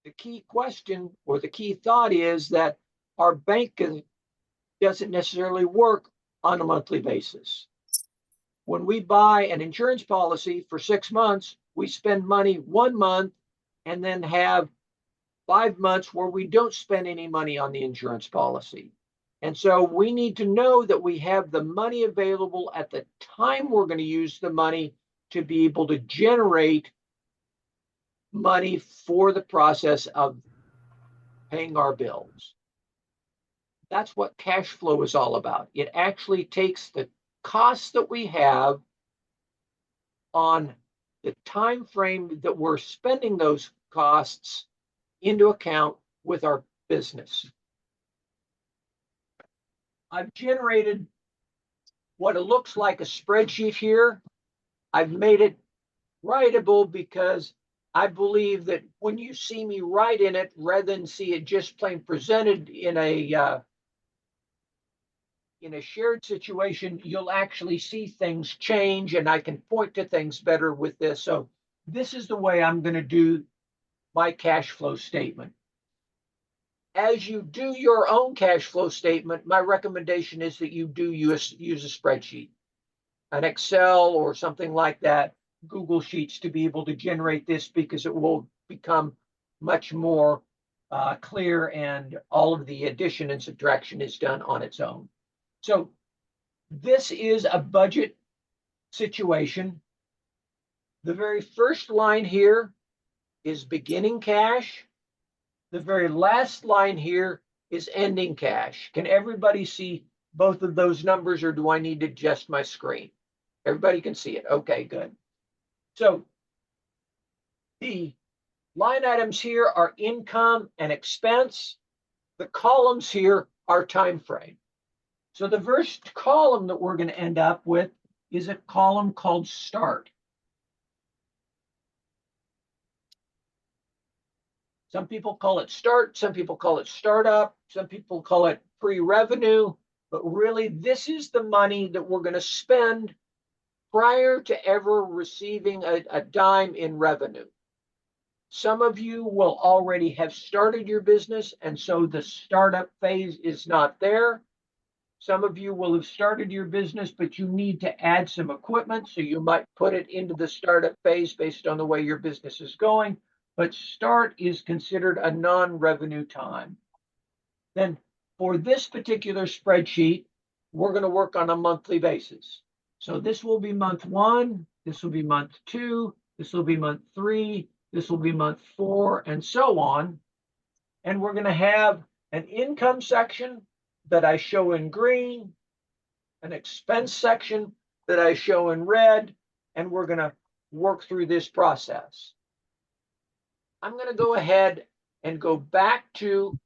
the key question or the key thought is that our bank doesn't necessarily work on a monthly basis. When we buy an insurance policy for 6 months, we spend money 1 month and then have 5 months where we don't spend any money on the insurance policy. And so we need to know that we have the money available at the time we're going to use the money to be able to generate money for the process of paying our bills. That's what cash flow is all about. It actually takes the costs that we have on the time frame that we're spending those costs into account with our business. I've generated what it looks like a spreadsheet here. I've made it writable because I believe that when you see me write in it, rather than see it just plain presented in a shared situation, you'll actually see things change, and I can point to things better with this. So this is the way I'm going to do my cash flow statement. As you do your own cash flow statement, my recommendation is that you do use a spreadsheet, an Excel or something like that, Google Sheets, to be able to generate this, because it will become much more clear, and all of the addition and subtraction is done on its own. So this is a budget situation. The very first line here is beginning cash. The very last line here is ending cash. Can everybody see both of those numbers, or do I need to adjust my screen? Everybody can see it. Okay, good. So the line items here are income and expense. The columns here are time frame. So the first column that we're going to end up with is a column called start. Some people call it start, some people call it startup, some people call it pre-revenue, but really this is the money that we're going to spend prior to ever receiving a dime in revenue. Some of you will already have started your business, and so the startup phase is not there. Some of you will have started your business, but you need to add some equipment, so you might put it into the startup phase based on the way your business is going. But start is considered a non-revenue time. Then for this particular spreadsheet, we're going to work on a monthly basis. So this will be month 1, this will be month 2, this will be month 3, this will be month 4, and so on. And we're going to have an income section that I show in green, an expense section that I show in red, and we're going to work through this process. I'm going to go ahead and go back to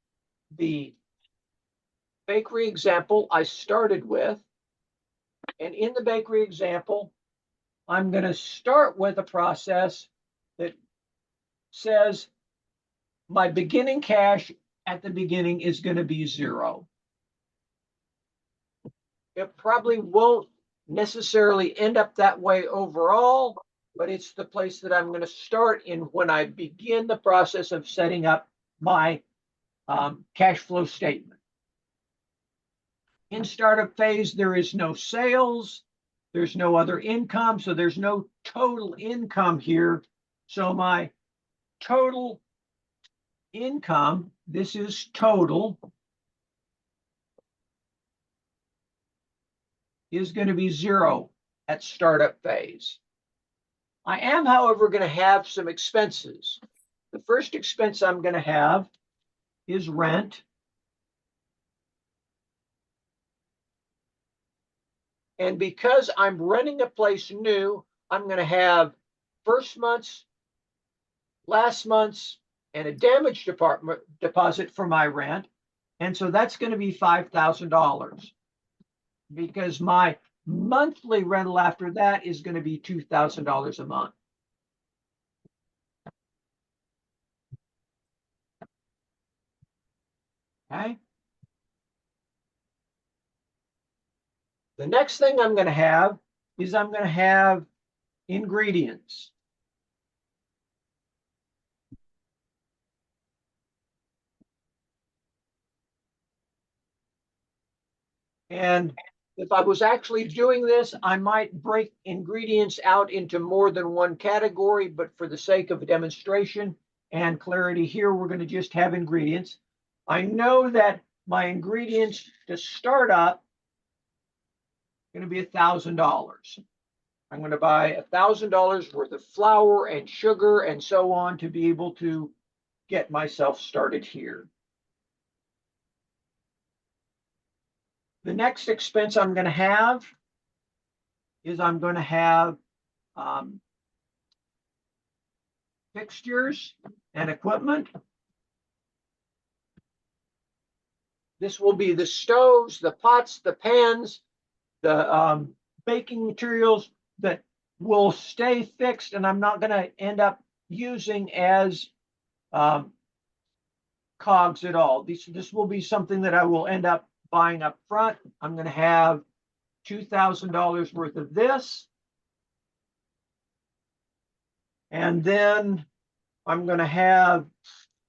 the bakery example I started with. And in the bakery example, I'm going to start with a process that says my beginning cash at the beginning is going to be 0. It probably won't necessarily end up that way overall, but it's the place that I'm going to start in when I begin the process of setting up my cash flow statement. In startup phase, there is no sales, there's no other income, so there's no total income here. So my total income, this is total, is going to be 0 at startup phase. I am, however, going to have some expenses. The first expense I'm going to have is rent. And because I'm renting a place new, I'm going to have first month's, last month's, and a damage deposit for my rent. And so that's going to be $5,000, because my monthly rental after that is going to be $2,000 a month. Okay. The next thing I'm going to have is I'm going to have ingredients. And if I was actually doing this, I might break ingredients out into more than one category, but for the sake of demonstration and clarity here, we're going to just have ingredients. I know that my ingredients to start up are going to be $1,000. I'm going to buy $1,000 worth of flour and sugar and so on to be able to get myself started here. The next expense I'm going to have is I'm going to have fixtures and equipment. This will be the stoves, the pots, the pans, the baking materials that will stay fixed and I'm not going to end up using as cogs at all. This will be something that I will end up buying up front. I'm going to have $2,000 worth of this. And then I'm going to have,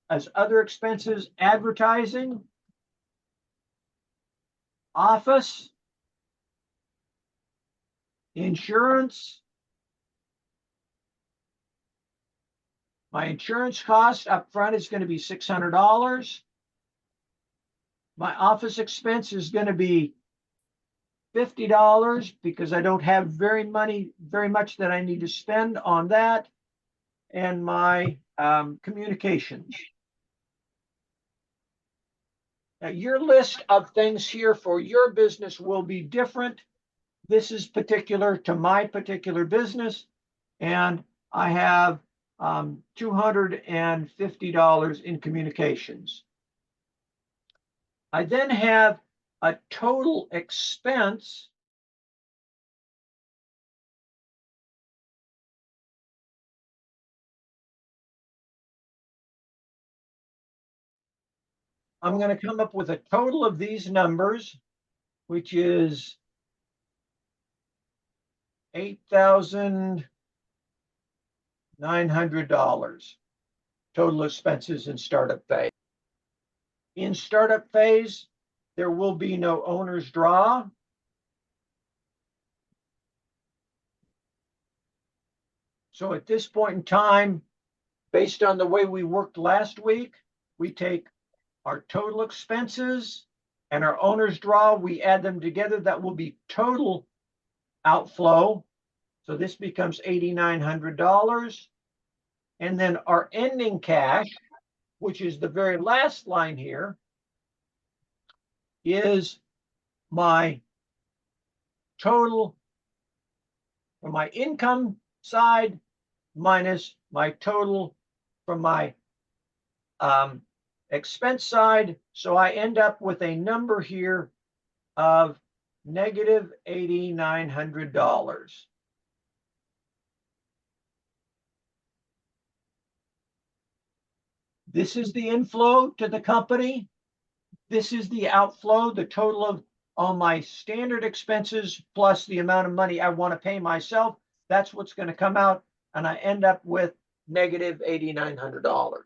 as other expenses, advertising, office, insurance. My insurance cost up front is going to be $600. My office expense is going to be $50 because I don't have very much that I need to spend on that. And my communications. Now, your list of things here for your business will be different. This is particular to my particular business, and I have $250 in communications. I then have a total expense I'm going to come up with a total of these numbers, which is $8,900 total expenses in startup phase. In startup phase, there will be no owner's draw. So at this point in time, based on the way we worked last week, we take our total expenses and our owner's draw, we add them together. That will be total outflow. So this becomes $8,900. And then our ending cash, which is the very last line here, is my total from my income side minus my total from my expense side. So I end up with a number here of negative $8,900. This is the inflow to the company. This is the outflow, the total of all my standard expenses plus the amount of money I want to pay myself. That's what's going to come out. And I end up with negative $8,900.